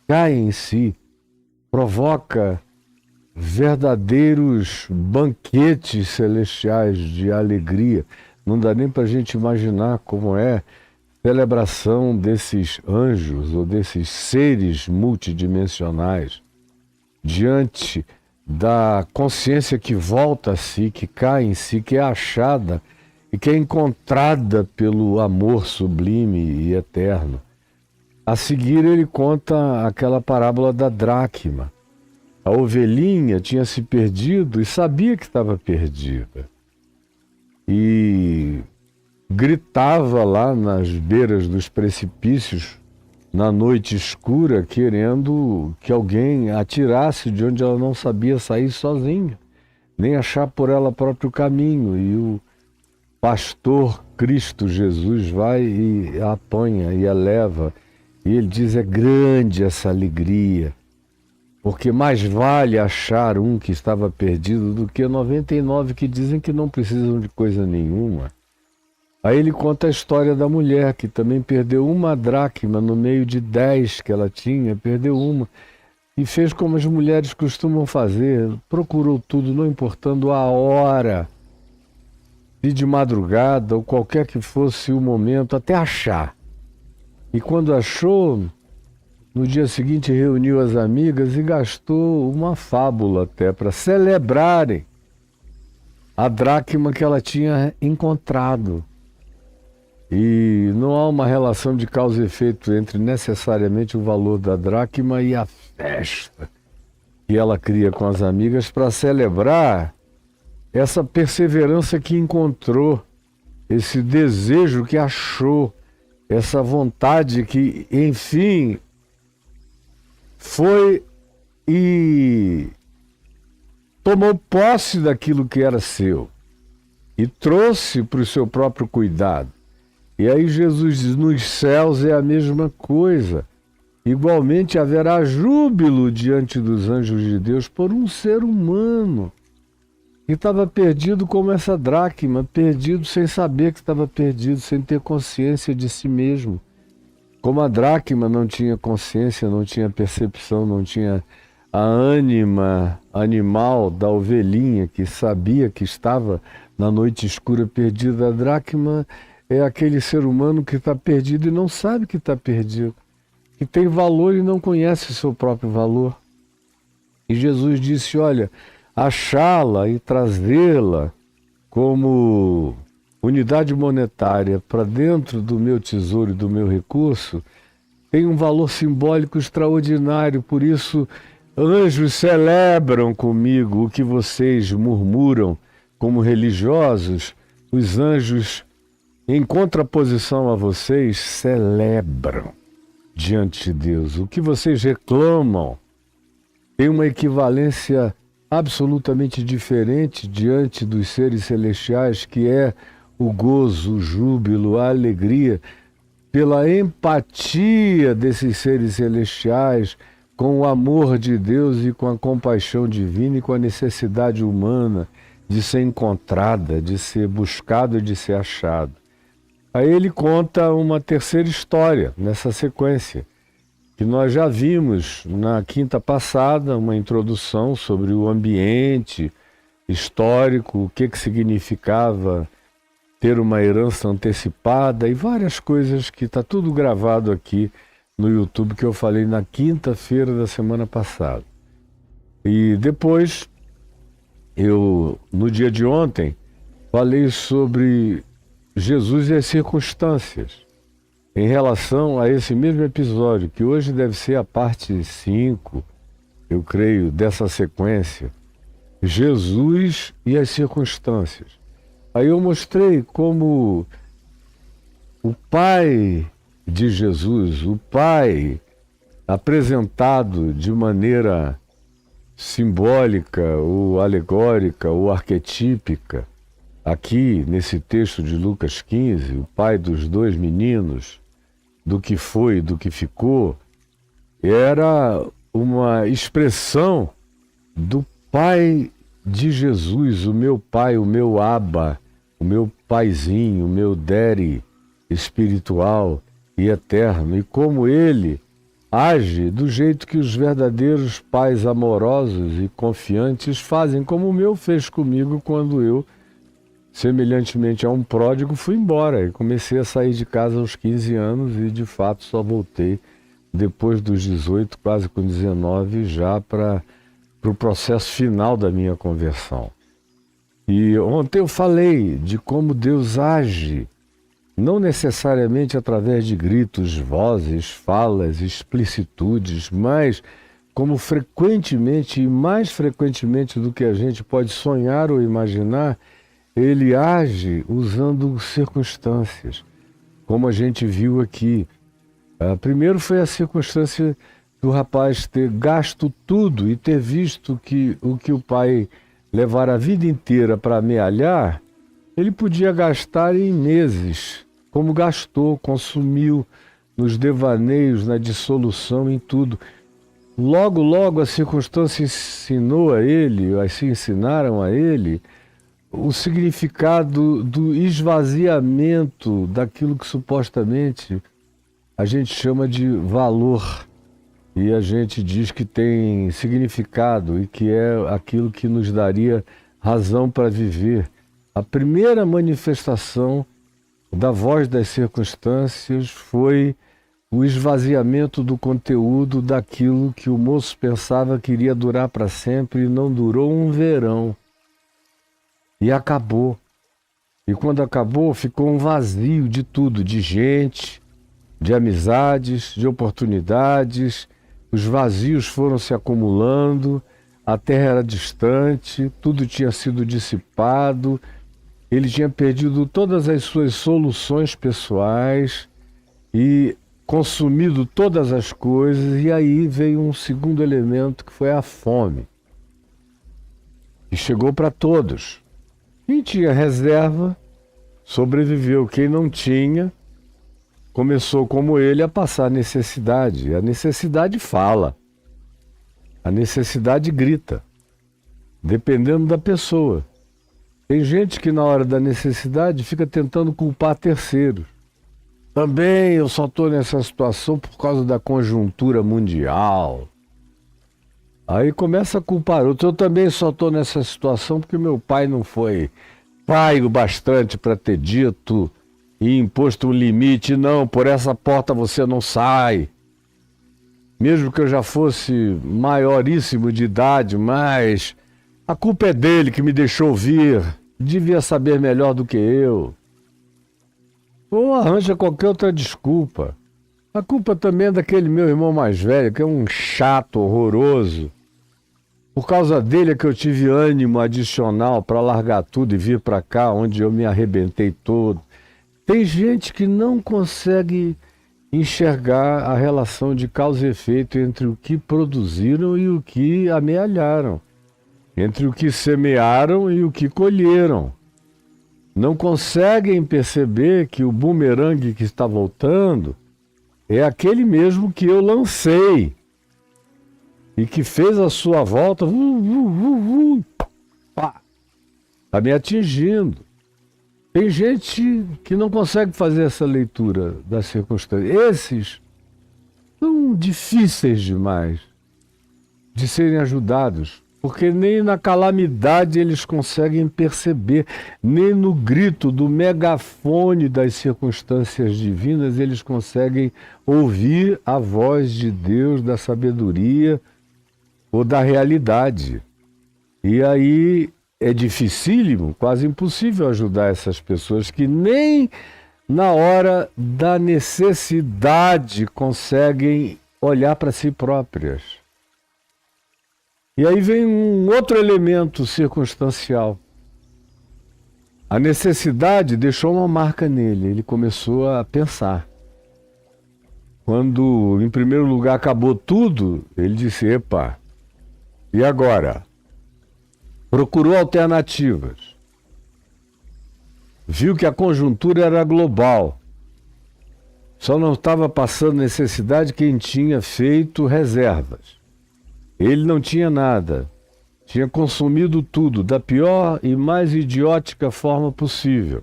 cai em si, provoca verdadeiros banquetes celestiais de alegria. Não dá nem para a gente imaginar como é a celebração desses anjos ou desses seres multidimensionais diante da consciência que volta a si, que cai em si, que é achada e que é encontrada pelo amor sublime e eterno. A seguir ele conta aquela parábola da dracma. A ovelhinha tinha se perdido e sabia que estava perdida. E gritava lá nas beiras dos precipícios, na noite escura, querendo que alguém a tirasse de onde ela não sabia sair sozinha, nem achar por ela próprio caminho. E o pastor Cristo Jesus vai e a apanha e a leva. E ele diz, é grande essa alegria, porque mais vale achar um que estava perdido do que 99 que dizem que não precisam de coisa nenhuma. Aí ele conta a história da mulher que também perdeu uma dracma no meio de 10 que ela tinha, perdeu uma e fez como as mulheres costumam fazer, procurou tudo, não importando a hora, e de madrugada ou qualquer que fosse o momento, até achar. E quando achou, no dia seguinte reuniu as amigas e gastou uma fábula até para celebrarem a dracma que ela tinha encontrado. E não há uma relação de causa e efeito entre necessariamente o valor da dracma e a festa que ela cria com as amigas para celebrar essa perseverança que encontrou, esse desejo que achou, essa vontade que, enfim, foi e tomou posse daquilo que era seu e trouxe para o seu próprio cuidado. E aí Jesus diz, nos céus é a mesma coisa. Igualmente haverá júbilo diante dos anjos de Deus por um ser humano que estava perdido como essa dracma, perdido sem saber que estava perdido, sem ter consciência de si mesmo. Como a dracma não tinha consciência, não tinha percepção, não tinha a ânima animal da ovelhinha que sabia que estava na noite escura perdida. A dracma é aquele ser humano que está perdido e não sabe que está perdido, que tem valor e não conhece o seu próprio valor. E Jesus disse, olha, achá-la e trazê-la como unidade monetária para dentro do meu tesouro e do meu recurso tem um valor simbólico extraordinário. Por isso, anjos celebram comigo o que vocês murmuram como religiosos. Os anjos, em contraposição a vocês, celebram diante de Deus. O que vocês reclamam tem uma equivalência absolutamente diferente diante dos seres celestiais, que é o gozo, o júbilo, a alegria, pela empatia desses seres celestiais com o amor de Deus e com a compaixão divina e com a necessidade humana de ser encontrada, de ser buscado e de ser achado. Aí ele conta uma terceira história nessa sequência, que nós já vimos na quinta passada, uma introdução sobre o ambiente histórico, o que significava ter uma herança antecipada e várias coisas que está tudo gravado aqui no YouTube que eu falei na quinta-feira da semana passada. E depois, no dia de ontem, falei sobre Jesus e as circunstâncias em relação a esse mesmo episódio, que hoje deve ser a parte 5, eu creio, dessa sequência. Jesus e as circunstâncias. Aí eu mostrei como o Pai de Jesus, o Pai apresentado de maneira simbólica, ou alegórica, ou arquetípica, aqui nesse texto de Lucas 15, o pai dos 2 meninos, do que foi, do que ficou, era uma expressão do Pai de Jesus, o meu Pai, o meu Abba, o meu Paizinho, o meu Daddy espiritual e eterno. E como ele age do jeito que os verdadeiros pais amorosos e confiantes fazem, como o meu fez comigo quando eu, semelhantemente a um pródigo, fui embora e comecei a sair de casa aos 15 anos e, de fato, só voltei depois dos 18, quase com 19, já para o processo final da minha conversão. E ontem eu falei de como Deus age, não necessariamente através de gritos, vozes, falas, explicitudes, mas como frequentemente e mais frequentemente do que a gente pode sonhar ou imaginar, ele age usando circunstâncias, como a gente viu aqui. Primeiro foi a circunstância do rapaz ter gasto tudo e ter visto que o pai levar a vida inteira para amealhar, ele podia gastar em meses, como gastou, consumiu nos devaneios, na dissolução, em tudo. Logo, logo a circunstância ensinou a ele, assim ensinaram a ele, o significado do esvaziamento daquilo que supostamente a gente chama de valor. E a gente diz que tem significado e que é aquilo que nos daria razão para viver. A primeira manifestação da voz das circunstâncias foi o esvaziamento do conteúdo daquilo que o moço pensava que iria durar para sempre e não durou um verão. E acabou. E quando acabou, ficou um vazio de tudo, de gente, de amizades, de oportunidades. Os vazios foram se acumulando, a terra era distante, tudo tinha sido dissipado, ele tinha perdido todas as suas soluções pessoais e consumido todas as coisas, e aí veio um segundo elemento que foi a fome. E chegou para todos. Quem tinha reserva sobreviveu, quem não tinha começou, como ele, a passar necessidade. A necessidade fala. A necessidade grita. Dependendo da pessoa. Tem gente que na hora da necessidade fica tentando culpar terceiros. Também eu só estou nessa situação por causa da conjuntura mundial. Aí começa a culpar outro. Eu também só estou nessa situação porque meu pai não foi pai o bastante para ter dito e imposto um limite. Não, por essa porta você não sai. Mesmo que eu já fosse maioríssimo de idade, mas a culpa é dele que me deixou vir. Devia saber melhor do que eu. Ou arranja qualquer outra desculpa. A culpa também é daquele meu irmão mais velho, que é um chato horroroso. Por causa dele é que eu tive ânimo adicional para largar tudo e vir para cá, onde eu me arrebentei todo. Tem gente que não consegue enxergar a relação de causa e efeito entre o que produziram e o que amealharam, entre o que semearam e o que colheram. Não conseguem perceber que o bumerangue que está voltando é aquele mesmo que eu lancei e que fez a sua volta, está me atingindo. Tem gente que não consegue fazer essa leitura das circunstâncias. Esses são difíceis demais de serem ajudados, porque nem na calamidade eles conseguem perceber, nem no grito do megafone das circunstâncias divinas eles conseguem ouvir a voz de Deus, da sabedoria ou da realidade. E aí é dificílimo, quase impossível ajudar essas pessoas que nem na hora da necessidade conseguem olhar para si próprias. E aí vem um outro elemento circunstancial. A necessidade deixou uma marca nele, ele começou a pensar. Quando, em primeiro lugar, acabou tudo, ele disse, epa, e agora? Procurou alternativas. Viu que a conjuntura era global. Só não estava passando necessidade quem tinha feito reservas. Ele não tinha nada. Tinha consumido tudo, da pior e mais idiótica forma possível.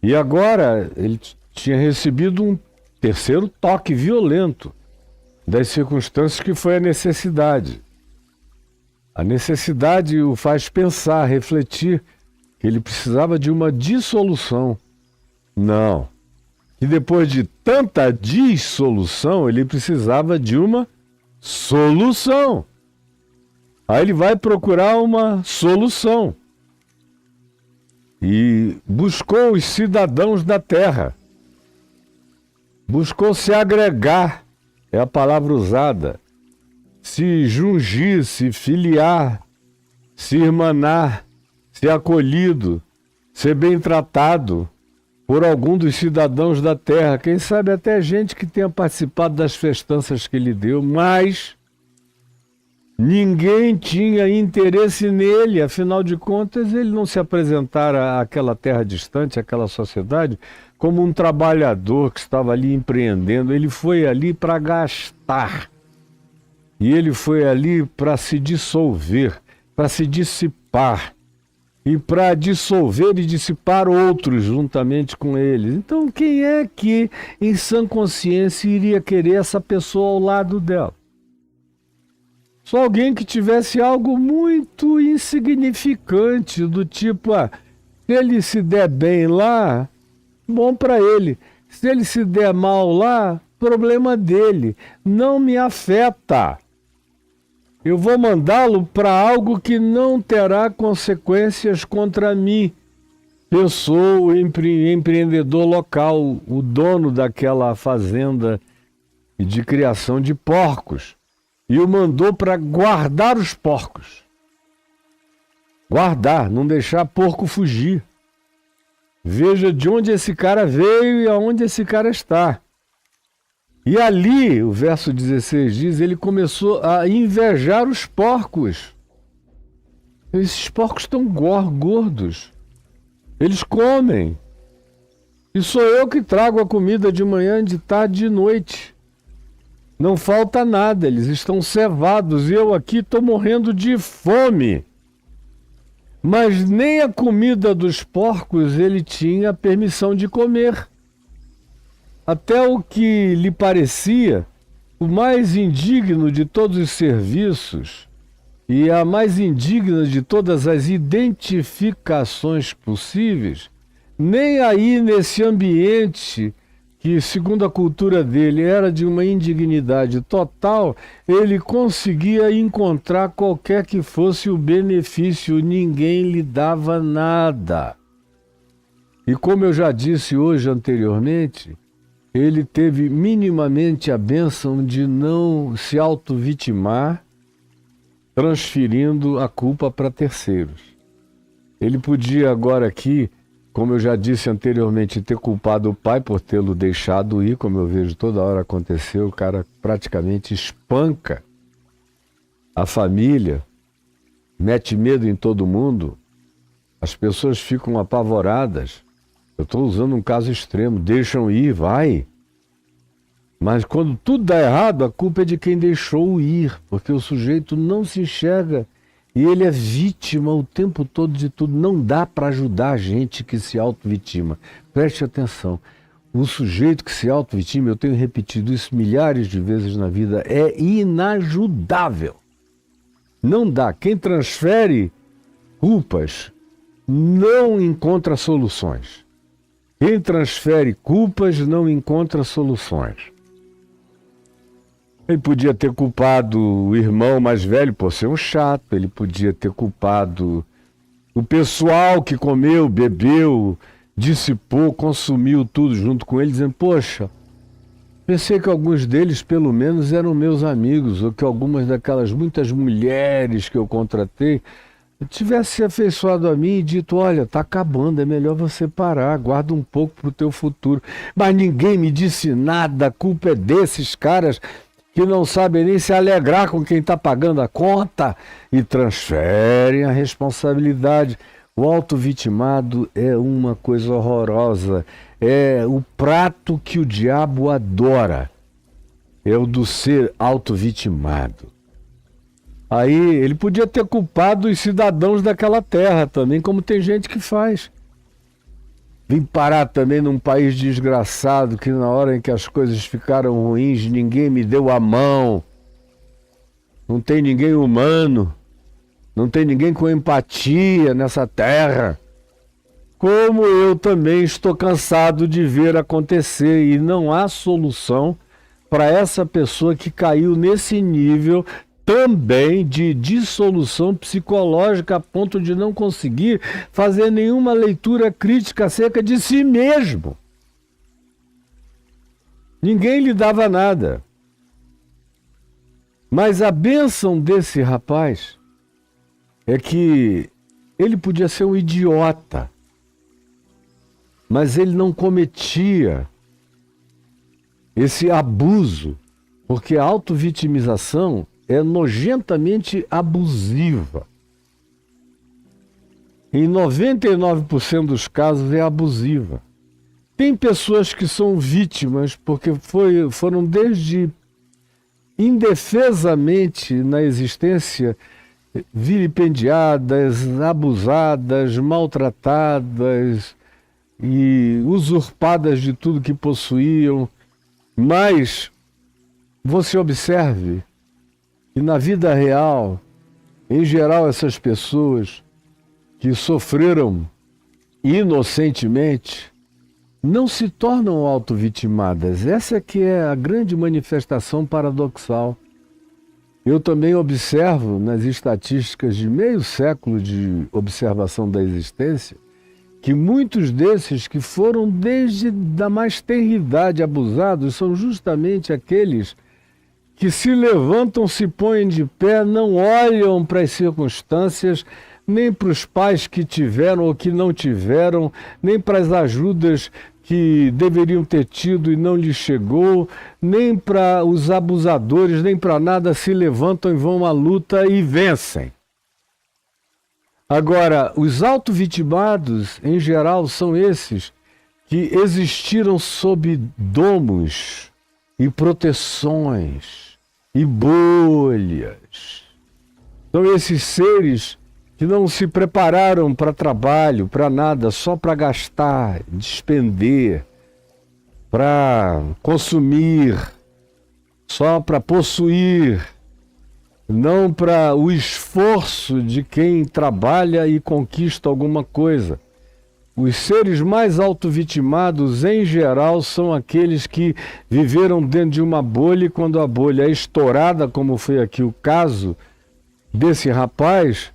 E agora ele tinha recebido um terceiro toque violento. das circunstâncias que foi a necessidade. A necessidade o faz pensar, refletir, que ele precisava de uma dissolução. Não. Que depois de tanta dissolução, ele precisava de uma solução. Aí ele vai procurar uma solução. E buscou os cidadãos da terra. Buscou se agregar, é a palavra usada. Se jungir, se filiar, se irmanar, ser acolhido, ser bem tratado por algum dos cidadãos da terra. Quem sabe até gente que tenha participado das festanças que ele deu, mas ninguém tinha interesse nele. Afinal de contas, ele não se apresentara àquela terra distante, àquela sociedade, como um trabalhador que estava ali empreendendo. Ele foi ali para gastar. E ele foi ali para se dissolver, para se dissipar. E para dissolver e dissipar outros juntamente com eles. Então, quem é que, em sã consciência, iria querer essa pessoa ao lado dela? Só alguém que tivesse algo muito insignificante, do tipo, se ele se der bem lá, bom para ele. Se ele se der mal lá, problema dele. Não me afeta. Eu vou mandá-lo para algo que não terá consequências contra mim. Pensou o empreendedor local, o dono daquela fazenda de criação de porcos. E o mandou para guardar os porcos. Guardar, não deixar porco fugir. Veja de onde esse cara veio e aonde esse cara está. E ali, o verso 16 diz, ele começou a invejar os porcos. Esses porcos estão gordos. Eles comem. E sou eu que trago a comida de manhã, de tarde e de noite. Não falta nada, eles estão cevados e eu aqui estou morrendo de fome. Mas nem a comida dos porcos ele tinha permissão de comer. Até o que lhe parecia o mais indigno de todos os serviços e a mais indigna de todas as identificações possíveis, nem aí nesse ambiente que, segundo a cultura dele, era de uma indignidade total, ele conseguia encontrar qualquer que fosse o benefício, ninguém lhe dava nada. E como eu já disse hoje anteriormente, ele teve minimamente a bênção de não se auto-vitimar, transferindo a culpa para terceiros. Ele podia agora aqui, como eu já disse anteriormente, ter culpado o pai por tê-lo deixado ir, como eu vejo toda hora acontecer, o cara praticamente espanca a família, mete medo em todo mundo, as pessoas ficam apavoradas. Eu estou usando um caso extremo, deixam ir, vai. Mas quando tudo dá errado, a culpa é de quem deixou ir, porque o sujeito não se enxerga e ele é vítima o tempo todo de tudo. Não dá para ajudar a gente que se auto-vitima. Preste atenção, o sujeito que se auto-vitima, eu tenho repetido isso milhares de vezes na vida, é inajudável. Não dá. Quem transfere culpas não encontra soluções. Quem transfere culpas não encontra soluções. Ele podia ter culpado o irmão mais velho por ser um chato, ele podia ter culpado o pessoal que comeu, bebeu, dissipou, consumiu tudo junto com ele, dizendo, poxa, pensei que alguns deles pelo menos eram meus amigos, ou que algumas daquelas muitas mulheres que eu contratei tivesse se afeiçoado a mim e dito, olha, tá acabando, é melhor você parar, guarda um pouco pro teu futuro. Mas ninguém me disse nada, a culpa é desses caras que não sabem nem se alegrar com quem está pagando a conta e transferem a responsabilidade. O auto-vitimado é uma coisa horrorosa, é o prato que o diabo adora, é o do ser auto-vitimado. Aí ele podia ter culpado os cidadãos daquela terra também, como tem gente que faz. Vim parar também num país desgraçado, que na hora em que as coisas ficaram ruins, ninguém me deu a mão. Não tem ninguém humano. Não tem ninguém com empatia nessa terra. Como eu também estou cansado de ver acontecer, e não há solução para essa pessoa que caiu nesse nível também de dissolução psicológica a ponto de não conseguir fazer nenhuma leitura crítica acerca de si mesmo. Ninguém lhe dava nada. Mas a bênção desse rapaz é que ele podia ser um idiota, mas ele não cometia esse abuso, porque a autovitimização é nojentamente abusiva. Em 99% dos casos é abusiva. Tem pessoas que são vítimas porque foram desde indefesamente na existência vilipendiadas, abusadas, maltratadas e usurpadas de tudo que possuíam. Mas você observe que na vida real, em geral, essas pessoas que sofreram inocentemente não se tornam autovitimadas. Essa é que é a grande manifestação paradoxal. Eu também observo nas estatísticas de meio século de observação da existência que muitos desses que foram desde da mais tenra idade abusados são justamente aqueles que se levantam, se põem de pé, não olham para as circunstâncias, nem para os pais que tiveram ou que não tiveram, nem para as ajudas que deveriam ter tido e não lhes chegou, nem para os abusadores, nem para nada, se levantam e vão à luta e vencem. Agora, os autovitimados, em geral, são esses que existiram sob domos e proteções e bolhas. São esses seres que não se prepararam para trabalho, para nada, só para gastar, despender, para consumir, só para possuir, não para o esforço de quem trabalha e conquista alguma coisa. Os seres mais autovitimados, em geral, são aqueles que viveram dentro de uma bolha e quando a bolha é estourada, como foi aqui o caso desse rapaz,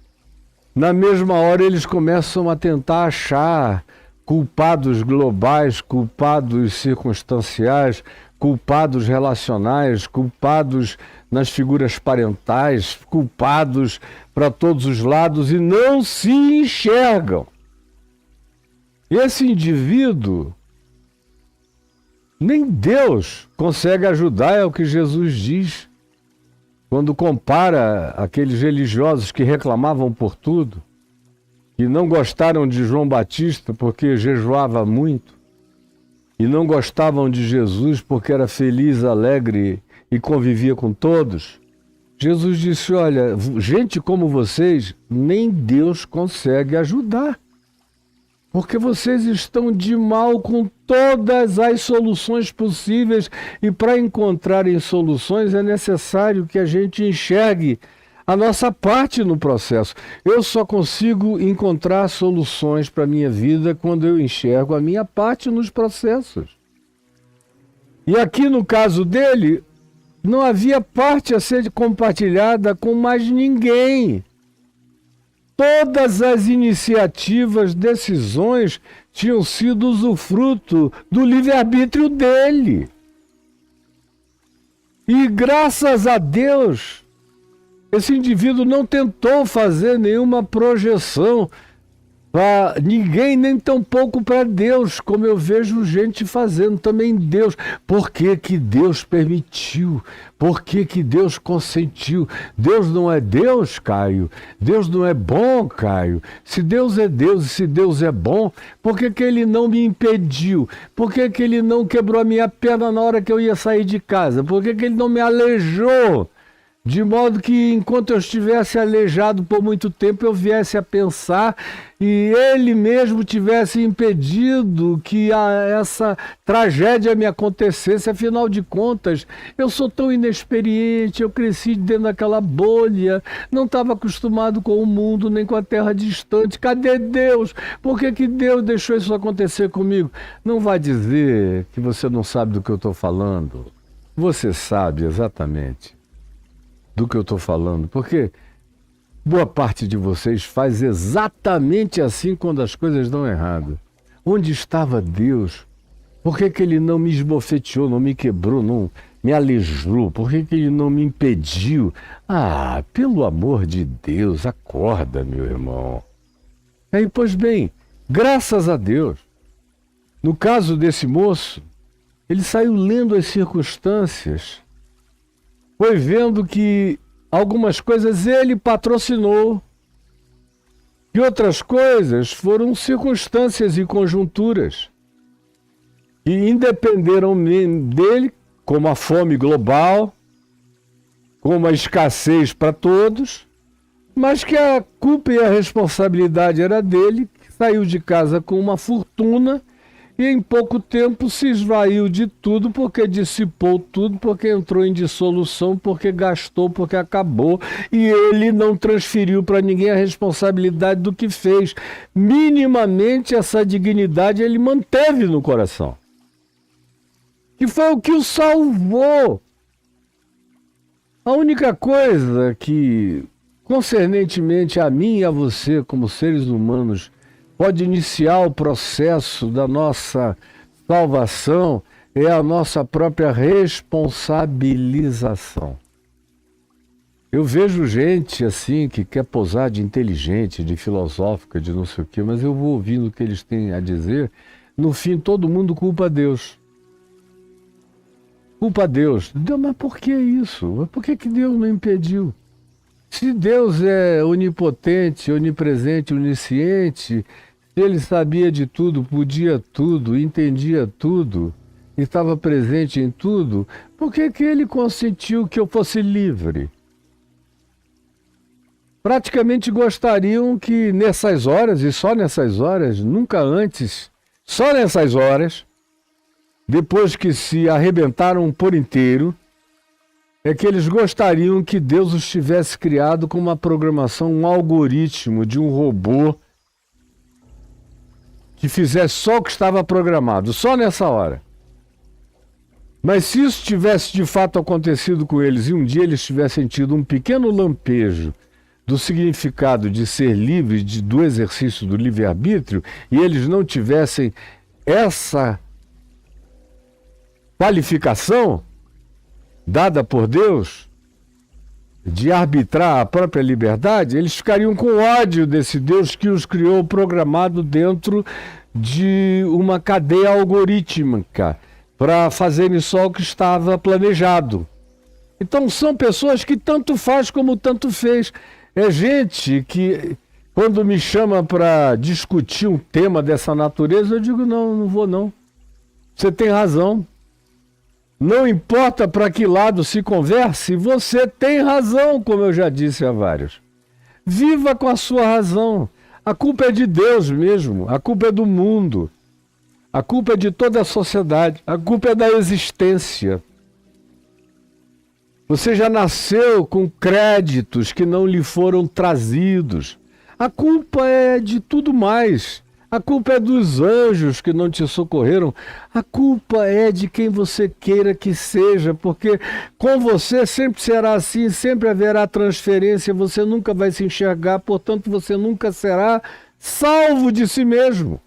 na mesma hora eles começam a tentar achar culpados globais, culpados circunstanciais, culpados relacionais, culpados nas figuras parentais, culpados para todos os lados e não se enxergam. Esse indivíduo, nem Deus consegue ajudar, é o que Jesus diz, quando compara aqueles religiosos que reclamavam por tudo, que não gostaram de João Batista porque jejuava muito, e não gostavam de Jesus porque era feliz, alegre e convivia com todos. Jesus disse, olha, gente como vocês, nem Deus consegue ajudar. Porque vocês estão de mal com todas as soluções possíveis e para encontrarem soluções é necessário que a gente enxergue a nossa parte no processo. Eu só consigo encontrar soluções para a minha vida quando eu enxergo a minha parte nos processos. E aqui no caso dele, não havia parte a ser compartilhada com mais ninguém. Todas as iniciativas, decisões tinham sido usufruto do livre-arbítrio dele. E graças a Deus, esse indivíduo não tentou fazer nenhuma projeção para ninguém, nem tampouco para Deus, como eu vejo gente fazendo também Deus. Por que que Deus permitiu? Por que que Deus consentiu? Deus não é Deus, Caio? Deus não é bom, Caio? Se Deus é Deus e se Deus é bom, por que que Ele não me impediu? Por que que Ele não quebrou a minha perna na hora que eu ia sair de casa? Por que que Ele não me aleijou de modo que enquanto eu estivesse aleijado por muito tempo, eu viesse a pensar e ele mesmo tivesse impedido que essa tragédia me acontecesse. Afinal de contas, eu sou tão inexperiente, eu cresci dentro daquela bolha, não estava acostumado com o mundo, nem com a terra distante. Cadê Deus? Por que Deus deixou isso acontecer comigo? Não vai dizer que você não sabe do que eu estou falando. Você sabe exatamente do que eu estou falando, porque boa parte de vocês faz exatamente assim quando as coisas dão errado. Onde estava Deus? Por que ele não me esbofeteou, não me quebrou, não me aleijou? Por que ele não me impediu? Ah, pelo amor de Deus, acorda, meu irmão. Aí, pois bem, graças a Deus, no caso desse moço, ele saiu lendo as circunstâncias, foi vendo que algumas coisas ele patrocinou e outras coisas foram circunstâncias e conjunturas que independeram dele, como a fome global, como a escassez para todos, mas que a culpa e a responsabilidade era dele, que saiu de casa com uma fortuna e em pouco tempo se esvaiu de tudo, porque dissipou tudo, porque entrou em dissolução, porque gastou, porque acabou, e ele não transferiu para ninguém a responsabilidade do que fez. Minimamente essa dignidade ele manteve no coração, que foi o que o salvou. A única coisa que, concernentemente a mim e a você, como seres humanos, pode iniciar o processo da nossa salvação é a nossa própria responsabilização. Eu vejo gente assim que quer posar de inteligente, de filosófica, de não sei o quê, mas eu vou ouvindo o que eles têm a dizer. No fim, todo mundo culpa a Deus. Culpa a Deus. Deus, mas por que isso? Por que Deus não impediu? Se Deus é onipotente, onipresente, onisciente, se ele sabia de tudo, podia tudo, entendia tudo, estava presente em tudo, por que ele consentiu que eu fosse livre? Praticamente gostariam que nessas horas, e só nessas horas, nunca antes, só nessas horas, depois que se arrebentaram por inteiro, é que eles gostariam que Deus os tivesse criado com uma programação, um algoritmo de um robô que fizesse só o que estava programado, só nessa hora. Mas se isso tivesse de fato acontecido com eles e um dia eles tivessem tido um pequeno lampejo do significado de ser livre, do exercício do livre-arbítrio, e eles não tivessem essa qualificação dada por Deus de arbitrar a própria liberdade, eles ficariam com ódio desse Deus que os criou programado dentro de uma cadeia algorítmica para fazerem só o que estava planejado. Então são pessoas que tanto faz como tanto fez. É gente que, quando me chama para discutir um tema dessa natureza, eu digo, não vou não. Você tem razão. Não importa para que lado se converse, você tem razão, como eu já disse a vários. Viva com a sua razão. A culpa é de Deus mesmo, a culpa é do mundo, a culpa é de toda a sociedade, a culpa é da existência. Você já nasceu com créditos que não lhe foram trazidos. A culpa é de tudo mais. A culpa é dos anjos que não te socorreram. A culpa é de quem você queira que seja, porque com você sempre será assim, sempre haverá transferência, você nunca vai se enxergar, portanto você nunca será salvo de si mesmo,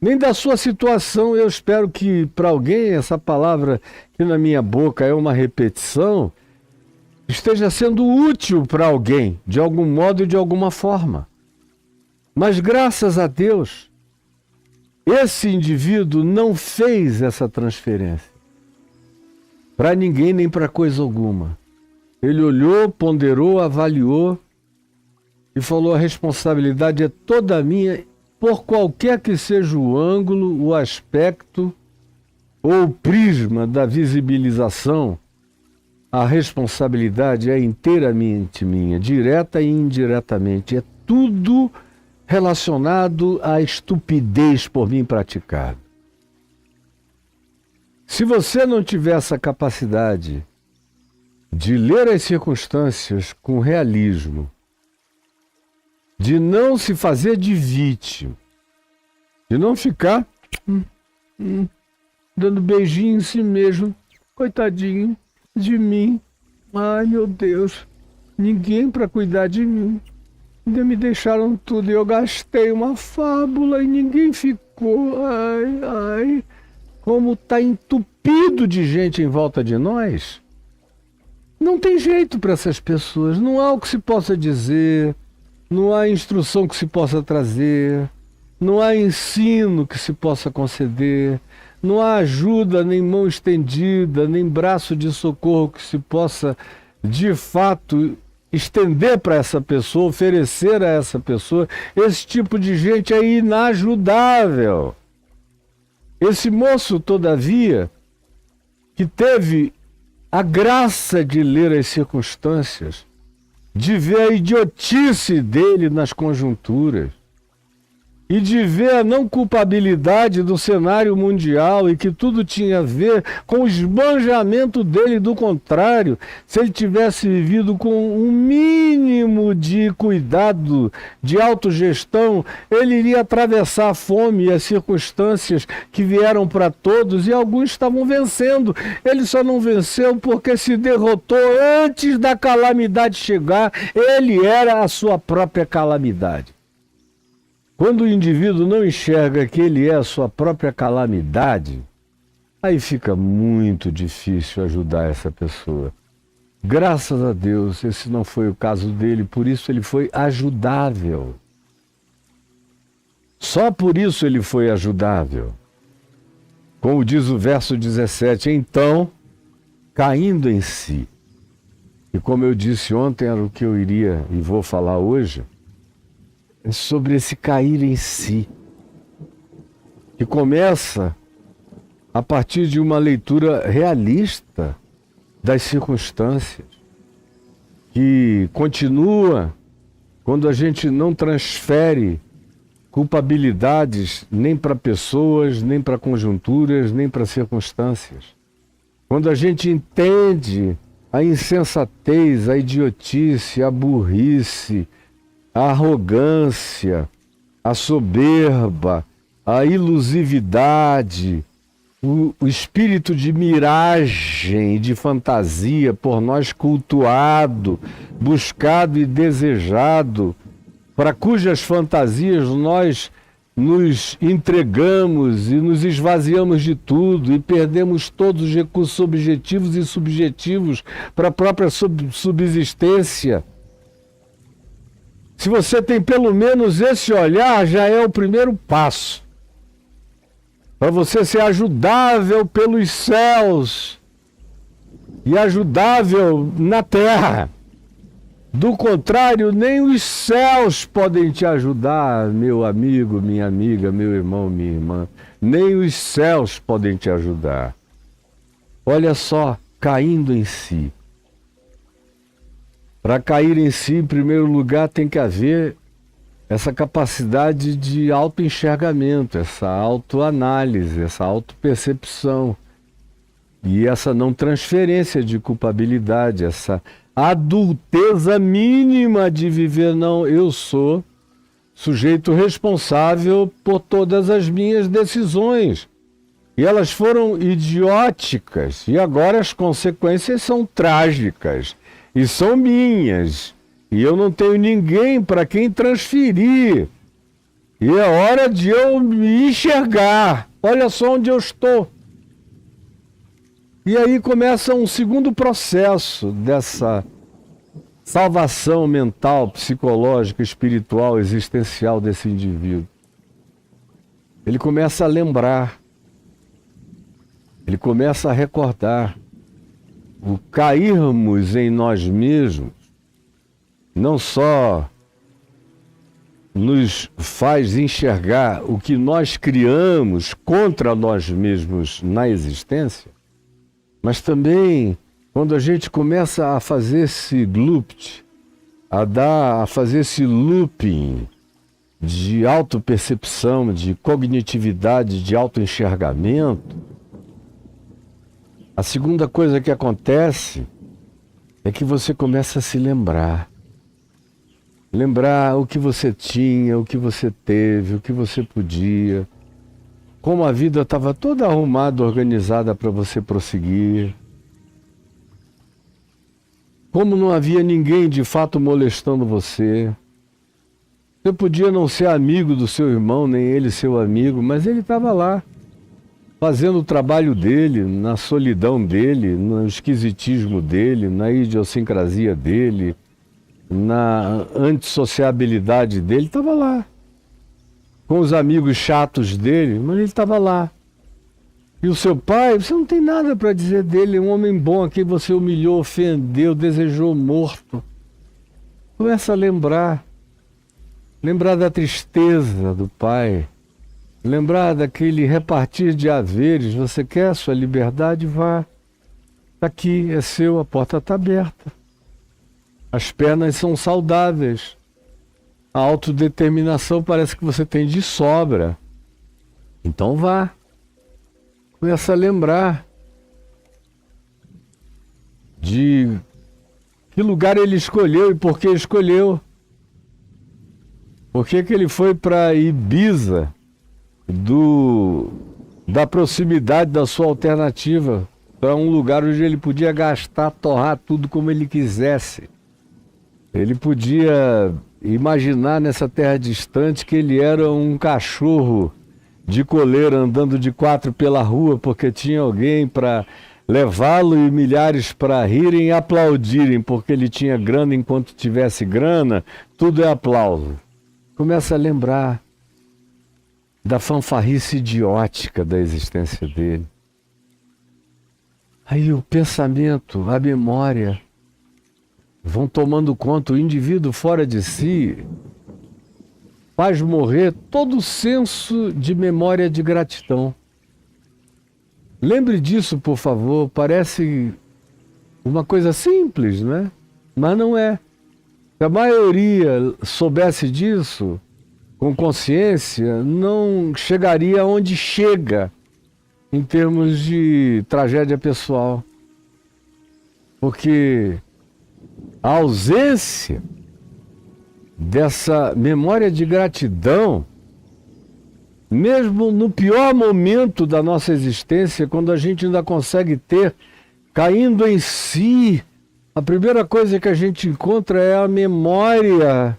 nem da sua situação. Eu espero que para alguém essa palavra que na minha boca é uma repetição esteja sendo útil para alguém, de algum modo e de alguma forma. Mas graças a Deus, esse indivíduo não fez essa transferência para ninguém nem para coisa alguma. Ele olhou, ponderou, avaliou e falou: a responsabilidade é toda minha, por qualquer que seja o ângulo, o aspecto ou o prisma da visibilização a responsabilidade é inteiramente minha, direta e indiretamente. É tudo relacionado à estupidez por mim praticada. Se você não tiver essa capacidade de ler as circunstâncias com realismo, de não se fazer de vítima, de não ficar dando beijinho em si mesmo, coitadinho de mim, ai meu Deus, ninguém para cuidar de mim, ainda me deixaram tudo e eu gastei uma fábula e ninguém ficou, ai, como está entupido de gente em volta de nós. Não tem jeito para essas pessoas, não há o que se possa dizer, não há instrução que se possa trazer, não há ensino que se possa conceder, não há ajuda, nem mão estendida, nem braço de socorro que se possa, de fato, estender para essa pessoa, oferecer a essa pessoa. Esse tipo de gente é inajudável. Esse moço, todavia, que teve a graça de ler as circunstâncias, de ver a idiotice dele nas conjunturas e de ver a não culpabilidade do cenário mundial e que tudo tinha a ver com o esbanjamento dele. Do contrário, se ele tivesse vivido com um mínimo de cuidado, de autogestão, ele iria atravessar a fome e as circunstâncias que vieram para todos, e alguns estavam vencendo. Ele só não venceu porque se derrotou antes da calamidade chegar. Ele era a sua própria calamidade. Quando o indivíduo não enxerga que ele é a sua própria calamidade, aí fica muito difícil ajudar essa pessoa. Graças a Deus, esse não foi o caso dele, por isso ele foi ajudável. Só por isso ele foi ajudável. Como diz o verso 17, então, caindo em si. E como eu disse ontem, era o que eu iria e vou falar hoje, sobre esse cair em si, que começa a partir de uma leitura realista das circunstâncias, que continua quando a gente não transfere culpabilidades nem para pessoas, nem para conjunturas, nem para circunstâncias. Quando a gente entende a insensatez, a idiotice, a burrice, a arrogância, a soberba, a ilusividade, o espírito de miragem, de fantasia por nós cultuado, buscado e desejado, para cujas fantasias nós nos entregamos e nos esvaziamos de tudo e perdemos todos os recursos objetivos e subjetivos para a própria subsistência. Se você tem pelo menos esse olhar, já é o primeiro passo para você ser ajudável pelos céus e ajudável na terra. Do contrário, nem os céus podem te ajudar, meu amigo, minha amiga, meu irmão, minha irmã. Nem os céus podem te ajudar. Olha só, caindo em si. Para cair em si, em primeiro lugar, tem que haver essa capacidade de autoenxergamento, essa autoanálise, essa autopercepção e essa não transferência de culpabilidade, essa adulteza mínima de viver. Não, eu sou sujeito responsável por todas as minhas decisões e elas foram idióticas e agora as consequências são trágicas. E são minhas, e eu não tenho ninguém para quem transferir. E é hora de eu me enxergar. Olha só onde eu estou. E aí começa um segundo processo dessa salvação mental, psicológica, espiritual, existencial desse indivíduo. Ele começa a lembrar, ele começa a recordar. O cairmos em nós mesmos não só nos faz enxergar o que nós criamos contra nós mesmos na existência, mas também Quando a gente começa a fazer esse loop, a fazer esse looping de autopercepção, de cognitividade, de autoenxergamento, a segunda coisa que acontece é que você começa a se lembrar. Lembrar o que você tinha, o que você teve, o que você podia, como a vida estava toda arrumada, organizada para você prosseguir. Como não havia ninguém de fato molestando você. Você podia não ser amigo do seu irmão, nem ele seu amigo, mas ele estava lá, fazendo o trabalho dele, na solidão dele, no esquisitismo dele, na idiosincrasia dele, na antissociabilidade dele, estava lá. Com os amigos chatos dele, mas ele estava lá. E o seu pai, você não tem nada para dizer dele, é um homem bom a quem você humilhou, ofendeu, desejou morto. Começa a lembrar da tristeza do pai, lembrar daquele repartir de haveres. Você quer a sua liberdade? Vá. Está aqui, é seu, a porta está aberta. As pernas são saudáveis. A autodeterminação parece que você tem de sobra. Então vá. Começa a lembrar de que lugar ele escolheu e por que escolheu. Por que ele foi para Ibiza da proximidade da sua alternativa, para um lugar onde ele podia gastar, torrar tudo como ele quisesse. Ele podia imaginar nessa terra distante que ele era um cachorro de coleira andando de quatro pela rua porque tinha alguém para levá-lo e milhares para rirem e aplaudirem porque ele tinha grana. Enquanto tivesse grana, tudo é aplauso. Começa a lembrar da fanfarrice idiótica da existência dele. Aí o pensamento, a memória vão tomando conta. O indivíduo fora de si faz morrer todo o senso de memória de gratidão. Lembre disso, por favor. Parece uma coisa simples, né? Mas não é. Se a maioria soubesse disso, com consciência, não chegaria onde chega em termos de tragédia pessoal. Porque a ausência dessa memória de gratidão, mesmo no pior momento da nossa existência, quando a gente ainda consegue ter, caindo em si, a primeira coisa que a gente encontra é a memória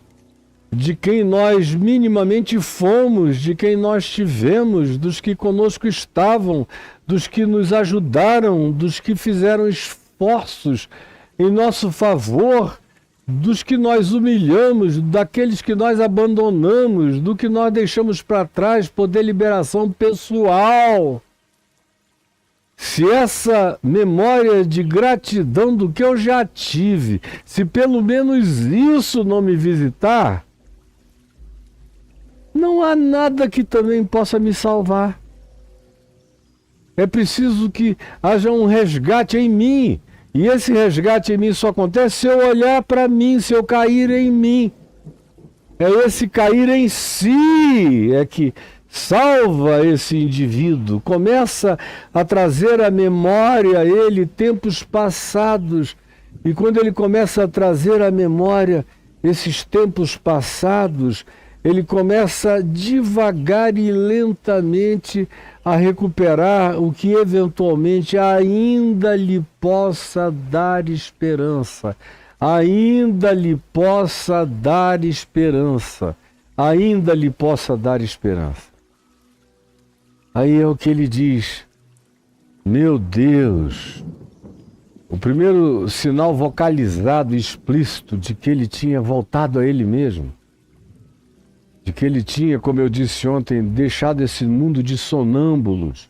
de quem nós minimamente fomos, de quem nós tivemos, dos que conosco estavam, dos que nos ajudaram, dos que fizeram esforços em nosso favor, dos que nós humilhamos, daqueles que nós abandonamos, do que nós deixamos para trás por deliberação pessoal. Se essa memória de gratidão do que eu já tive, se pelo menos isso não me visitar, não há nada que também possa me salvar. É preciso que haja um resgate em mim. E esse resgate em mim só acontece se eu olhar para mim, se eu cair em mim. É esse cair em si é que salva esse indivíduo. Começa a trazer à memória a ele tempos passados. E quando ele começa a trazer à memória esses tempos passados, ele começa devagar e lentamente a recuperar o que eventualmente ainda lhe possa dar esperança. Ainda lhe possa dar esperança. Ainda lhe possa dar esperança. Aí é o que ele diz. Meu Deus! O primeiro sinal vocalizado e explícito de que ele tinha voltado a ele mesmo. De que ele tinha, como eu disse ontem, deixado esse mundo de sonâmbulos.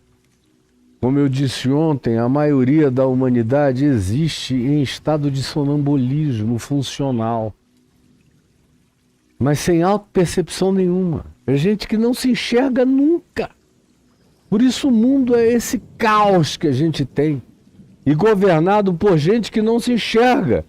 Como eu disse ontem, a maioria da humanidade existe em estado de sonambulismo funcional. Mas sem autopercepção nenhuma. É gente que não se enxerga nunca. Por isso o mundo é esse caos que a gente tem. e governado por gente que não se enxerga.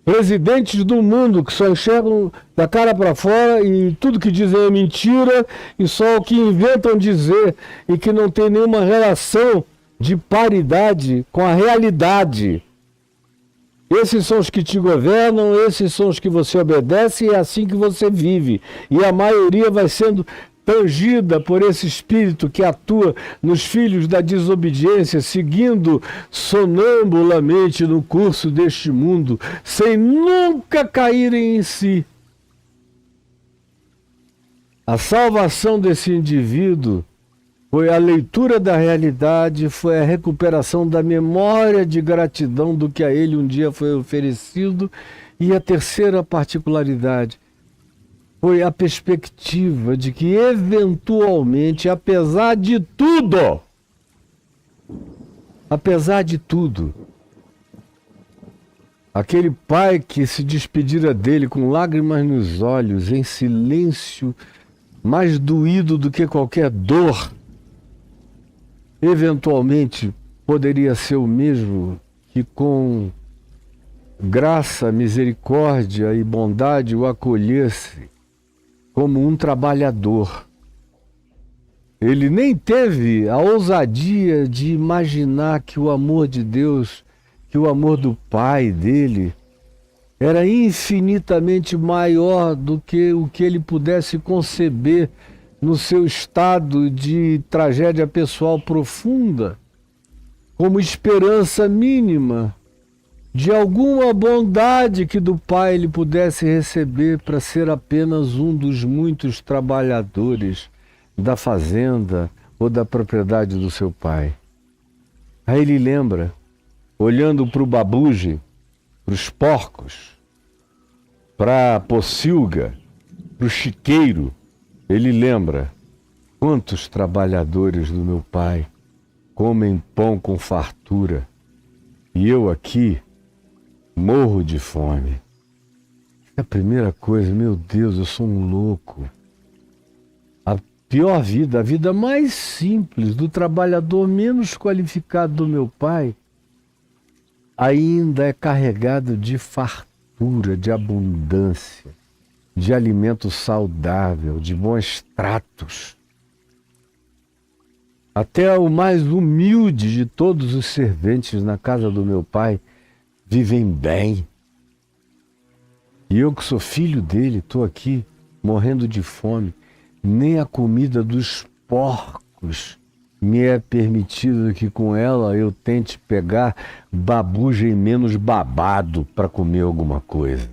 Presidentes do mundo que só enxergam da cara para fora e tudo que dizem é mentira e só o que inventam dizer e que não tem nenhuma relação de paridade com a realidade. Esses são os que te governam, esses são os que você obedece e é assim que você vive. E a maioria vai sendo tangida por esse espírito que atua nos filhos da desobediência, seguindo sonambulamente no curso deste mundo, sem nunca caírem em si. A salvação desse indivíduo foi a leitura da realidade, foi a recuperação da memória de gratidão do que a ele um dia foi oferecido, e a terceira particularidade foi a perspectiva de que, eventualmente, apesar de tudo, aquele pai que se despedira dele com lágrimas nos olhos, em silêncio, mais doído do que qualquer dor, eventualmente poderia ser o mesmo que, com graça, misericórdia e bondade, o acolhesse como um trabalhador. Ele nem teve a ousadia de imaginar que o amor de Deus, que o amor do Pai dele, era infinitamente maior do que o que ele pudesse conceber no seu estado de tragédia pessoal profunda, como esperança mínima de alguma bondade que do Pai ele pudesse receber para ser apenas um dos muitos trabalhadores da fazenda ou da propriedade do seu pai. Aí ele lembra, olhando para o babuge, para os porcos, para a pocilga, para o chiqueiro, ele lembra: quantos trabalhadores do meu pai comem pão com fartura e eu aqui morro de fome. É a primeira coisa, meu Deus, eu sou um louco. A pior vida, a vida mais simples do trabalhador menos qualificado do meu pai, ainda é carregado de fartura, de abundância, de alimento saudável, de bons tratos. Até o mais humilde de todos os serventes na casa do meu pai vivem bem. E eu, que sou filho dele, estou aqui morrendo de fome. Nem a comida dos porcos me é permitido que com ela eu tente pegar babugem menos babado para comer alguma coisa.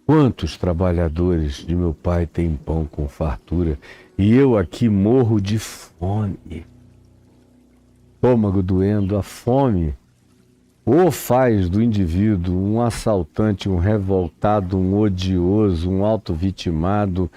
Quantos trabalhadores de meu pai têm pão com fartura e eu aqui morro de fome. Estômago doendo, a fome ou faz do indivíduo um assaltante, um revoltado, um odioso, um auto-vitimado,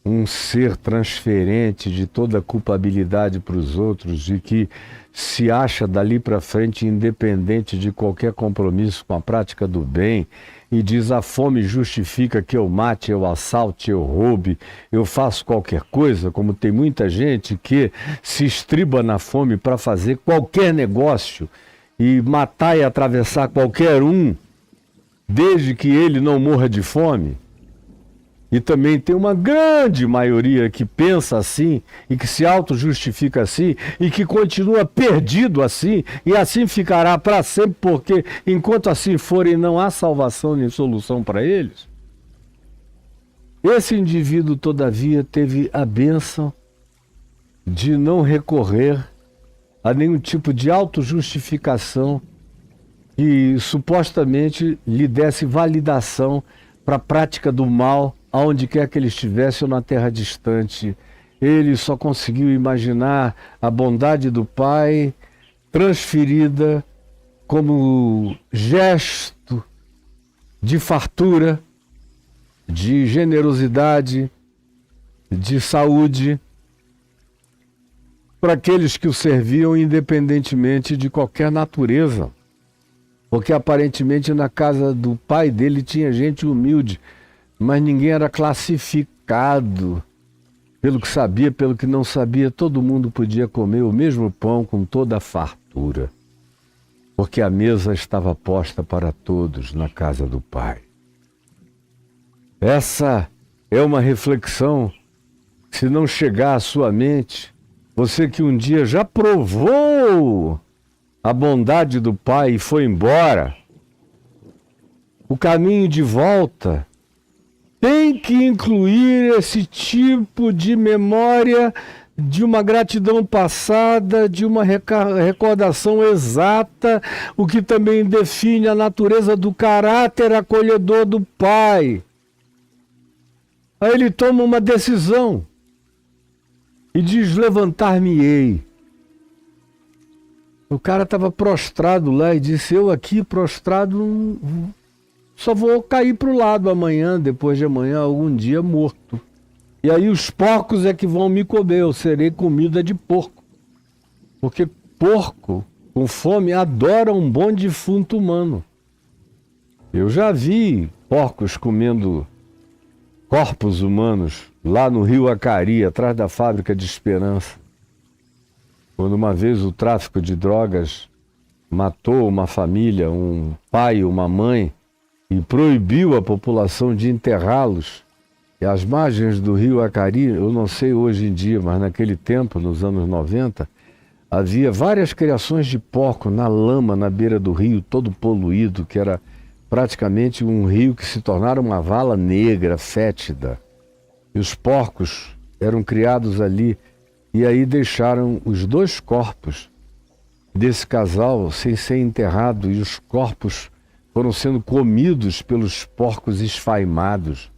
um ser transferente de toda a culpabilidade para os outros e que se acha dali para frente independente de qualquer compromisso com a prática do bem e diz: a fome justifica que eu mate, eu assalte, eu roube, eu faço qualquer coisa, como tem muita gente que se estriba na fome para fazer qualquer negócio e matar e atravessar qualquer um, desde que ele não morra de fome. E também tem uma grande maioria que pensa assim e que se auto-justifica assim e que continua perdido assim e assim ficará para sempre, porque enquanto assim forem não há salvação nem solução para eles. Esse indivíduo, todavia, teve a bênção de não recorrer a nenhum tipo de auto-justificação que supostamente lhe desse validação para a prática do mal aonde quer que ele estivesse ou na terra distante. Ele só conseguiu imaginar a bondade do Pai transferida como gesto de fartura, de generosidade, de saúde, para aqueles que o serviam independentemente de qualquer natureza. Porque aparentemente na casa do pai dele tinha gente humilde, mas ninguém era classificado pelo que sabia, pelo que não sabia. Todo mundo podia comer o mesmo pão com toda a fartura. porque a mesa estava posta para todos na casa do Pai. Essa é uma reflexão, se não chegar à sua mente, você que um dia já provou a bondade do Pai e foi embora, o caminho de volta tem que incluir esse tipo de memória de uma gratidão passada, de uma recordação exata, o que também define a natureza do caráter acolhedor do Pai. Aí ele toma uma decisão e diz: levantar-me-ei. O cara estava prostrado lá e disse: eu aqui prostrado só vou cair para o lado amanhã, depois de amanhã, algum dia morto. E aí os porcos é que vão me comer, eu serei comida de porco. Porque porco com fome adora um bom defunto humano. Eu já vi porcos comendo corpos humanos lá no Rio Acari, atrás da fábrica de Esperança. Quando uma vez o tráfico de drogas matou uma família, um pai, uma mãe, e proibiu a população de enterrá-los. E às margens do Rio Acari, eu não sei hoje em dia, mas naquele tempo, nos anos 90, havia várias criações de porco na lama, na beira do rio, todo poluído, que era praticamente um rio que se tornara uma vala negra, fétida. E os porcos eram criados ali, e aí deixaram os 2 corpos desse casal sem ser enterrado, e os corpos foram sendo comidos pelos porcos esfaimados,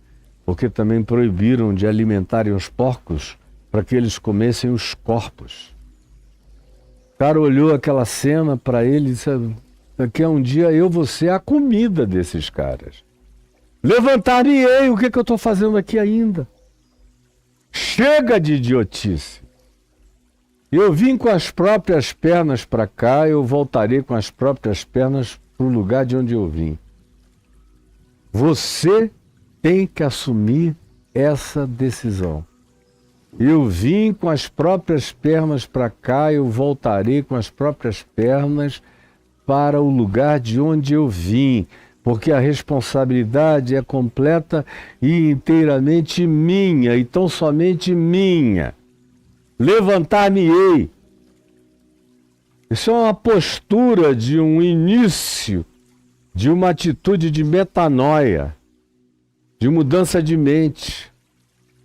porque também proibiram de alimentarem os porcos para que eles comessem os corpos. O cara olhou aquela cena para ele e disse: daqui a um dia eu vou ser a comida desses caras. Levantar-me-ei, o que eu estou fazendo aqui ainda? Chega de idiotice. Eu vim com as próprias pernas para cá, eu voltarei com as próprias pernas para o lugar de onde eu vim. Você tem que assumir essa decisão. Eu vim com as próprias pernas para cá, eu voltarei com as próprias pernas para o lugar de onde eu vim, porque a responsabilidade é completa e inteiramente minha, e tão somente minha. Levantar-me-ei. Isso é uma postura de um início, de uma atitude de metanoia, de mudança de mente,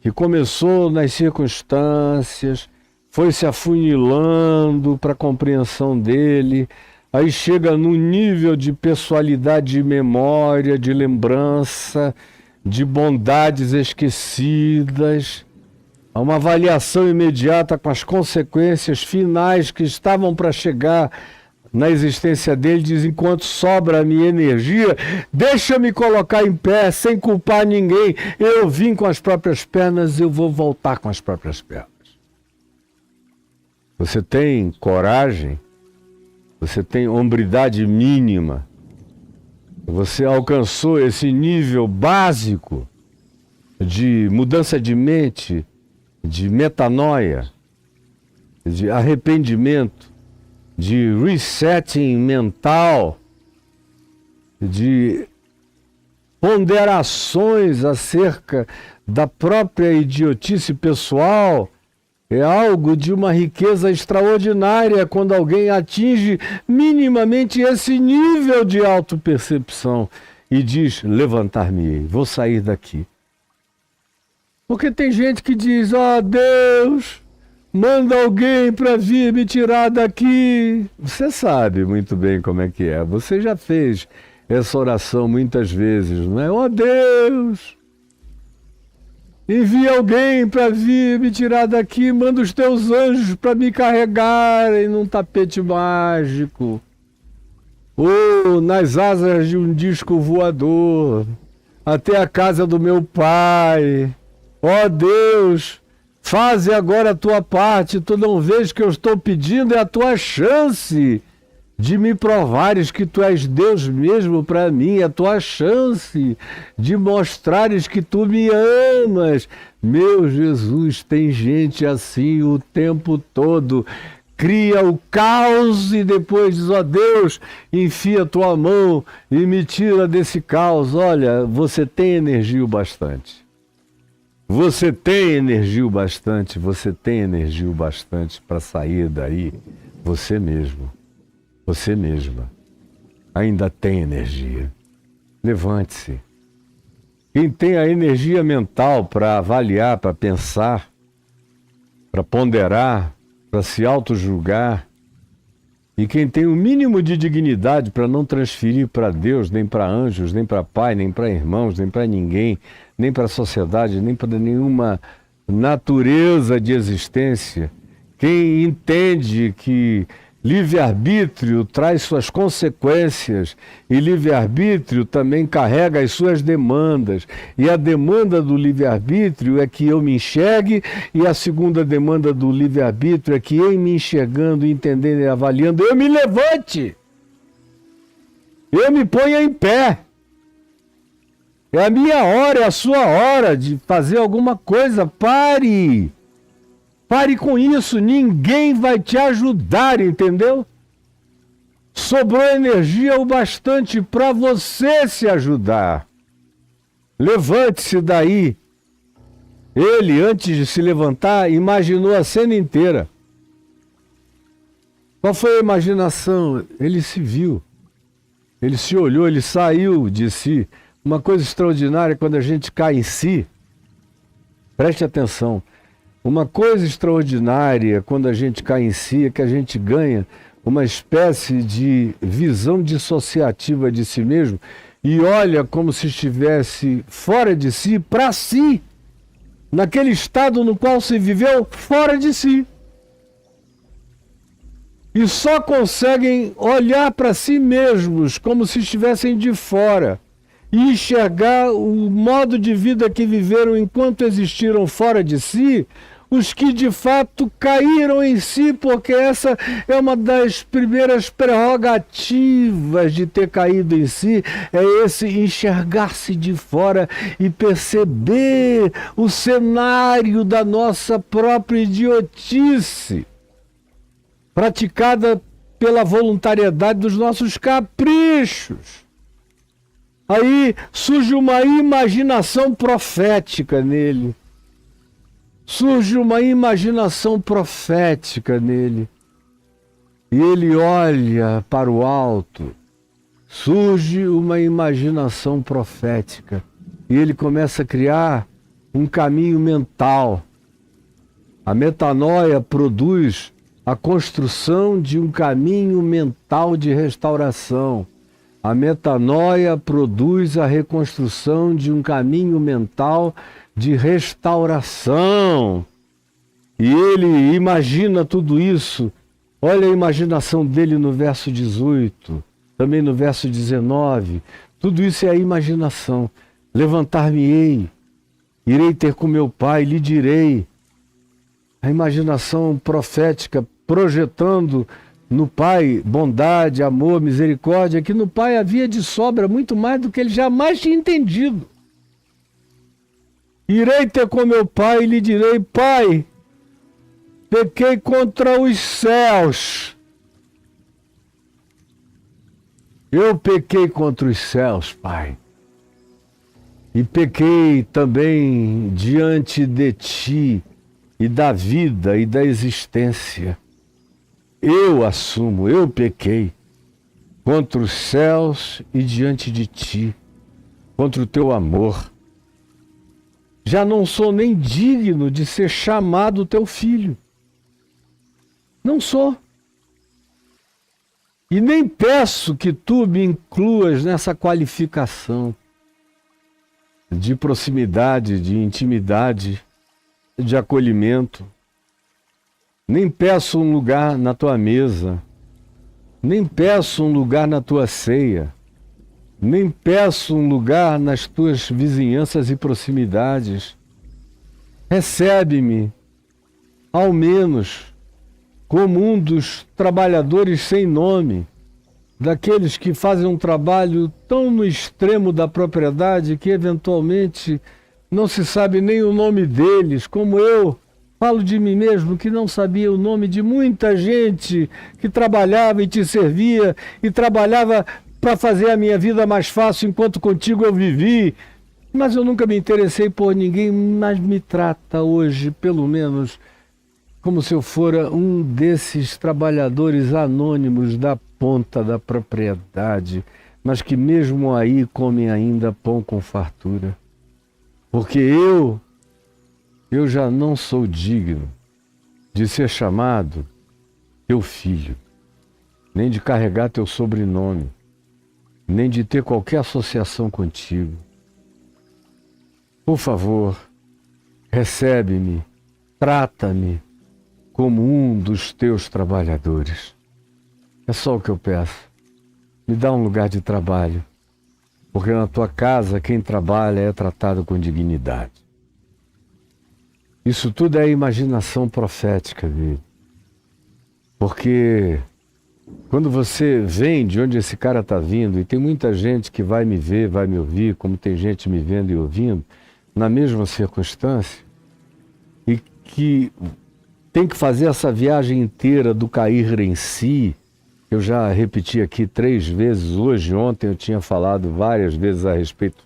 que começou nas circunstâncias, foi se afunilando para a compreensão dele, aí chega num nível de pessoalidade de memória, de lembrança, de bondades esquecidas, a uma avaliação imediata com as consequências finais que estavam para chegar na existência dele. Diz: enquanto sobra a minha energia, deixa-me colocar em pé, sem culpar ninguém. Eu vim com as próprias pernas, eu vou voltar com as próprias pernas. Você tem coragem? Você tem hombridade mínima? Você alcançou esse nível básico de mudança de mente, de metanoia, de arrependimento, de resetting mental, de ponderações acerca da própria idiotice pessoal? É algo de uma riqueza extraordinária quando alguém atinge minimamente esse nível de autopercepção e diz: levantar-me-ei, vou sair daqui. Porque tem gente que diz: ó Deus, manda alguém para vir me tirar daqui. Você sabe muito bem como é que é. Você já fez essa oração muitas vezes, não é? Ó Deus, envia alguém para vir me tirar daqui, manda os teus anjos para me carregarem num tapete mágico, ou nas asas de um disco voador, até a casa do meu pai. Ó Deus, faze agora a tua parte, tu não vês que eu estou pedindo, é a tua chance de me provares que tu és Deus mesmo para mim, é a tua chance de mostrares que tu me amas. Meu Jesus, tem gente assim o tempo todo, cria o caos e depois diz, ó Deus, enfia a tua mão e me tira desse caos. Olha, você tem energia o bastante. Você tem energia o bastante, você tem energia o bastante para sair daí. Você mesmo, você mesma, ainda tem energia. Levante-se. Quem tem a energia mental para avaliar, para pensar, para ponderar, para se auto-julgar, e quem tem o mínimo de dignidade para não transferir para Deus, nem para anjos, nem para pai, nem para irmãos, nem para ninguém, nem para a sociedade, nem para nenhuma natureza de existência, quem entende que livre-arbítrio traz suas consequências e livre-arbítrio também carrega as suas demandas. E a demanda do livre-arbítrio é que eu me enxergue, e a segunda demanda do livre-arbítrio é que em me enxergando, entendendo e avaliando, eu me levante. Eu me ponha em pé. É a minha hora, é a sua hora de fazer alguma coisa. Pare! Pare com isso, ninguém vai te ajudar, entendeu? Sobrou energia o bastante para você se ajudar. Levante-se daí. Ele, antes de se levantar, imaginou a cena inteira. Qual foi a imaginação? Ele se viu. Ele se olhou, ele saiu de si. Uma coisa extraordinária quando a gente cai em si. Preste atenção. Uma coisa extraordinária quando a gente cai em si é que a gente ganha uma espécie de visão dissociativa de si mesmo e olha como se estivesse fora de si, para si, naquele estado no qual se viveu fora de si. E só conseguem olhar para si mesmos como se estivessem de fora e enxergar o modo de vida que viveram enquanto existiram fora de si, os que de fato caíram em si, porque essa é uma das primeiras prerrogativas de ter caído em si, é esse enxergar-se de fora e perceber o cenário da nossa própria idiotice, praticada pela voluntariedade dos nossos caprichos. Aí surge uma imaginação profética nele. Surge uma imaginação profética nele. E ele olha para o alto. Surge uma imaginação profética. E ele começa a criar um caminho mental. A metanoia produz a construção de um caminho mental de restauração. A metanoia produz a reconstrução de um caminho mental de restauração. E ele imagina tudo isso. Olha a imaginação dele no verso 18, também no verso 19. Tudo isso é a imaginação. Levantar-me-ei, irei ter com meu pai, lhe direi. A imaginação profética projetando no pai bondade, amor, misericórdia, que no pai havia de sobra muito mais do que ele jamais tinha entendido. Irei ter com meu pai e lhe direi, pai, pequei contra os céus. Eu pequei contra os céus, pai. E pequei também diante de ti e da vida e da existência. Eu assumo, eu pequei contra os céus e diante de ti, contra o teu amor. Já não sou nem digno de ser chamado teu filho. Não sou. E nem peço que tu me incluas nessa qualificação de proximidade, de intimidade, de acolhimento. Nem peço um lugar na tua mesa. Nem peço um lugar na tua ceia. Nem peço um lugar nas tuas vizinhanças e proximidades. Recebe-me, ao menos, como um dos trabalhadores sem nome, daqueles que fazem um trabalho tão no extremo da propriedade que eventualmente não se sabe nem o nome deles, como eu Falo de mim mesmo, que não sabia o nome de muita gente que trabalhava e te servia e trabalhava para fazer a minha vida mais fácil enquanto contigo eu vivi. Mas eu nunca me interessei por ninguém, mas me trata hoje, pelo menos, como se eu fora um desses trabalhadores anônimos da ponta da propriedade, mas que mesmo aí comem ainda pão com fartura. Porque eu já não sou digno de ser chamado teu filho, nem de carregar teu sobrenome, nem de ter qualquer associação contigo. Por favor, recebe-me, trata-me como um dos teus trabalhadores. É só o que eu peço. Me dá um lugar de trabalho, porque na tua casa quem trabalha é tratado com dignidade. Isso tudo é a imaginação profética dele. Porque quando você vem de onde esse cara está vindo, e tem muita gente que vai me ver, vai me ouvir, como tem gente me vendo e ouvindo, na mesma circunstância, e que tem que fazer essa viagem inteira do cair em si. Eu já repeti aqui 3 vezes, hoje, ontem eu tinha falado várias vezes a respeito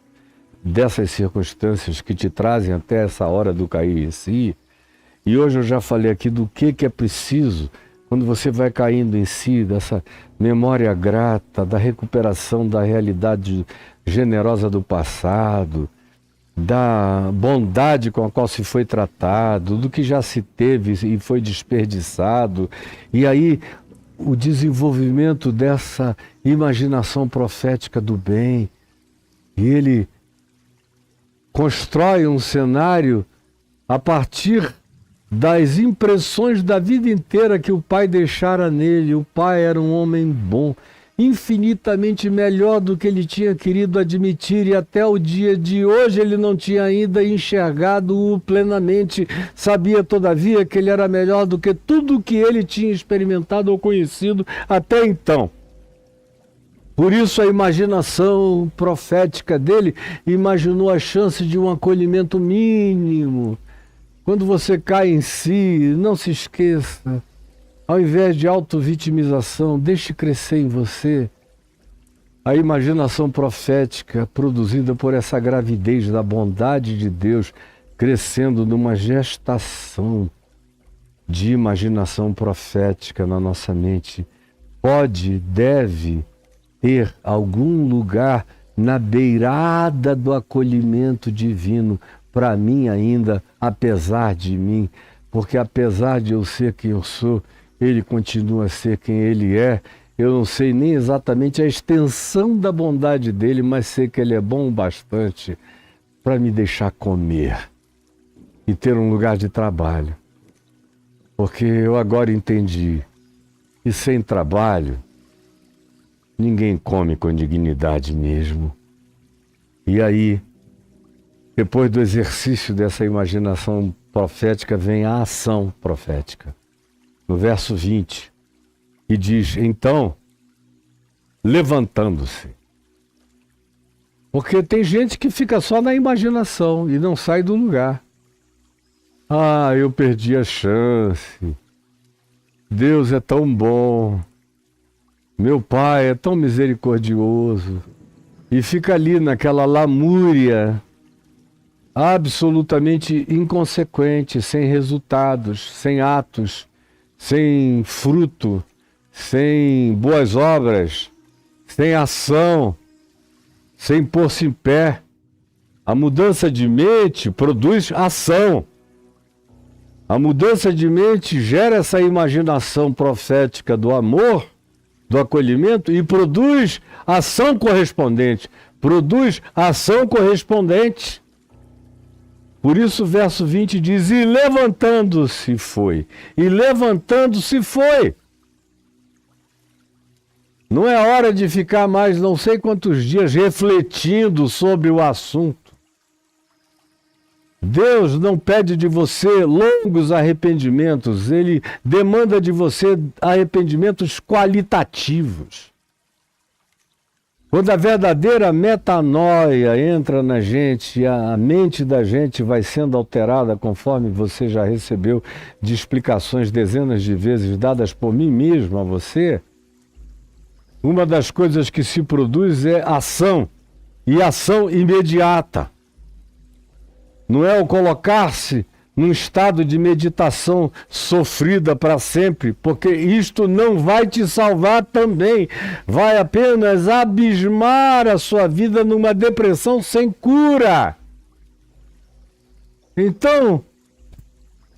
dessas circunstâncias que te trazem até essa hora do cair em si. E hoje eu já falei aqui do que é preciso quando você vai caindo em si, dessa memória grata, da recuperação da realidade generosa do passado, da bondade com a qual se foi tratado, do que já se teve e foi desperdiçado. E aí o desenvolvimento dessa imaginação profética do bem. E ele constrói um cenário a partir das impressões da vida inteira que o pai deixara nele. O pai era um homem bom, infinitamente melhor do que ele tinha querido admitir, e até o dia de hoje ele não tinha ainda enxergado-o plenamente. Sabia, todavia, que ele era melhor do que tudo que ele tinha experimentado ou conhecido até então. Por isso a imaginação profética dele imaginou a chance de um acolhimento mínimo. Quando você cai em si, não se esqueça, ao invés de autovitimização, deixe crescer em você a imaginação profética produzida por essa gravidez da bondade de Deus, crescendo numa gestação de imaginação profética na nossa mente. Pode, deve ter algum lugar na beirada do acolhimento divino para mim ainda, apesar de mim, porque apesar de eu ser quem eu sou, ele continua a ser quem ele é. Eu não sei nem exatamente a extensão da bondade dele, mas sei que ele é bom o bastante para me deixar comer e ter um lugar de trabalho. Porque eu agora entendi que sem trabalho ninguém come com dignidade mesmo. E aí, depois do exercício dessa imaginação profética, vem a ação profética. No verso 20, e diz, então, levantando-se. Porque tem gente que fica só na imaginação e não sai do lugar. Ah, eu perdi a chance. Deus é tão bom. Meu pai é tão misericordioso. E fica ali naquela lamúria absolutamente inconsequente, sem resultados, sem atos, sem fruto, sem boas obras, sem ação, sem pôr-se em pé. A mudança de mente produz ação. A mudança de mente gera essa imaginação profética do amor, do acolhimento, e produz ação correspondente. Produz ação correspondente. Por isso o verso 20 diz, e levantando-se foi. E levantando-se foi. Não é hora de ficar mais não sei quantos dias refletindo sobre o assunto. Deus não pede de você longos arrependimentos, Ele demanda de você arrependimentos qualitativos. Quando a verdadeira metanoia entra na gente, a mente da gente vai sendo alterada conforme você já recebeu de explicações dezenas de vezes dadas por mim mesmo a você, uma das coisas que se produz é ação, e ação imediata. Não é o colocar-se num estado de meditação sofrida para sempre, porque isto não vai te salvar também. Vai apenas abismar a sua vida numa depressão sem cura. Então,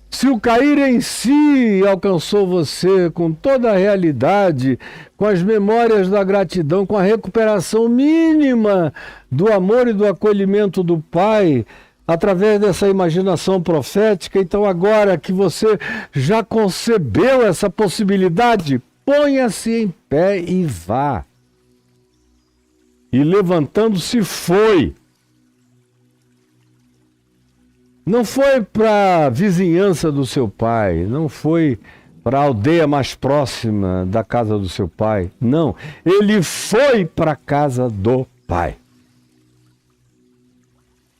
se o cair em si alcançou você com toda a realidade, com as memórias da gratidão, com a recuperação mínima do amor e do acolhimento do Pai, através dessa imaginação profética, então agora que você já concebeu essa possibilidade, ponha-se em pé e vá. E levantando-se foi. Não foi para a vizinhança do seu pai, não foi para a aldeia mais próxima da casa do seu pai, não. Ele foi para a casa do Pai.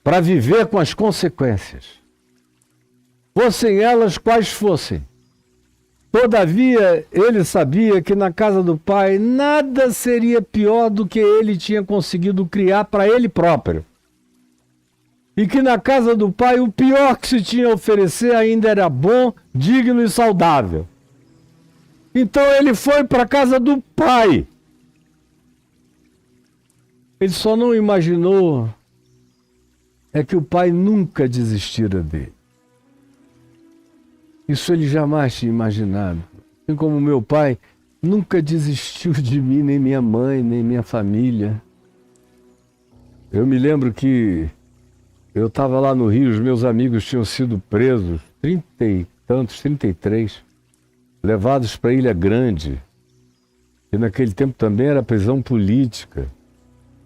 Para viver com as consequências, fossem elas quais fossem. Todavia, ele sabia que na casa do Pai nada seria pior do que ele tinha conseguido criar para ele próprio. E que na casa do Pai o pior que se tinha a oferecer ainda era bom, digno e saudável. Então ele foi para a casa do Pai. Ele só não imaginou é que o Pai nunca desistira dele. Isso ele jamais tinha imaginado. Assim como meu pai nunca desistiu de mim, nem minha mãe, nem minha família. Eu me lembro que eu estava lá no Rio, os meus amigos tinham sido presos, 30 e tantos, 33, levados para Ilha Grande, que naquele tempo também era prisão política.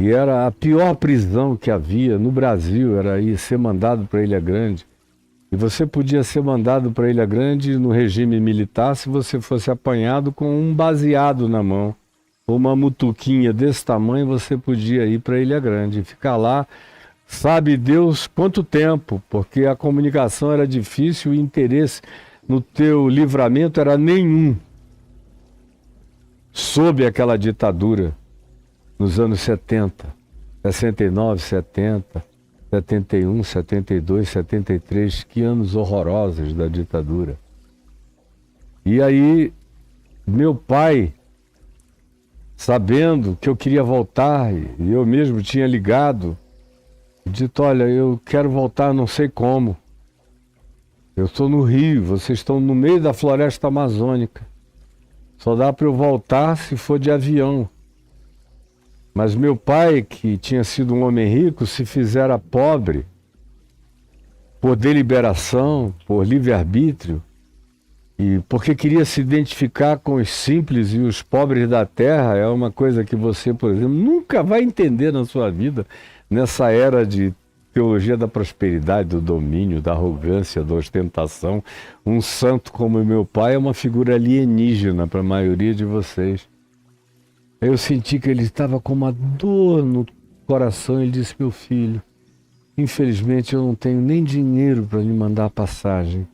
E era a pior prisão que havia no Brasil, era ir ser mandado para Ilha Grande. E você podia ser mandado para Ilha Grande no regime militar se você fosse apanhado com um baseado na mão. Ou uma mutuquinha desse tamanho, você podia ir para Ilha Grande e ficar lá, sabe Deus quanto tempo, porque a comunicação era difícil e o interesse no teu livramento era nenhum. Sob aquela ditadura. Nos anos 70, 69, 70, 71, 72, 73, que anos horrorosos da ditadura. E aí, meu pai, sabendo que eu queria voltar, e eu mesmo tinha ligado, dito, olha, eu quero voltar, não sei como. Eu estou no Rio, vocês estão no meio da floresta amazônica. Só dá para eu voltar se for de avião. Mas meu pai, que tinha sido um homem rico, se fizera pobre por deliberação, por livre-arbítrio, e porque queria se identificar com os simples e os pobres da terra. É uma coisa que você, por exemplo, nunca vai entender na sua vida, nessa era de teologia da prosperidade, do domínio, da arrogância, da ostentação. Um santo como meu pai é uma figura alienígena para a maioria de vocês. Eu senti que ele estava com uma dor no coração. Ele disse, meu filho, infelizmente eu não tenho nem dinheiro para lhe mandar a passagem,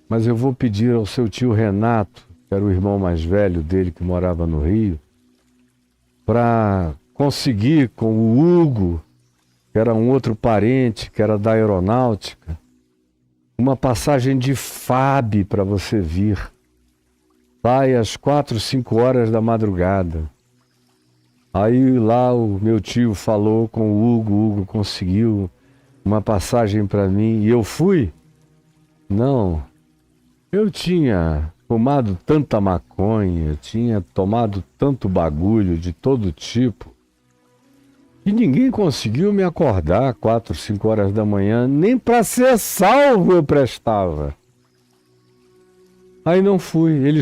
mas eu vou pedir ao seu tio Renato, que era o irmão mais velho dele que morava no Rio, para conseguir com o Hugo, que era um outro parente, que era da aeronáutica, uma passagem de FAB para você vir. Sai às 4, 5 horas da madrugada. Aí lá o meu tio falou com o Hugo conseguiu uma passagem para mim e eu fui. Não, eu tinha fumado tanta maconha, tinha tomado tanto bagulho de todo tipo, e ninguém conseguiu me acordar 4, 5 horas da manhã, nem para ser salvo eu prestava. Aí não fui, eles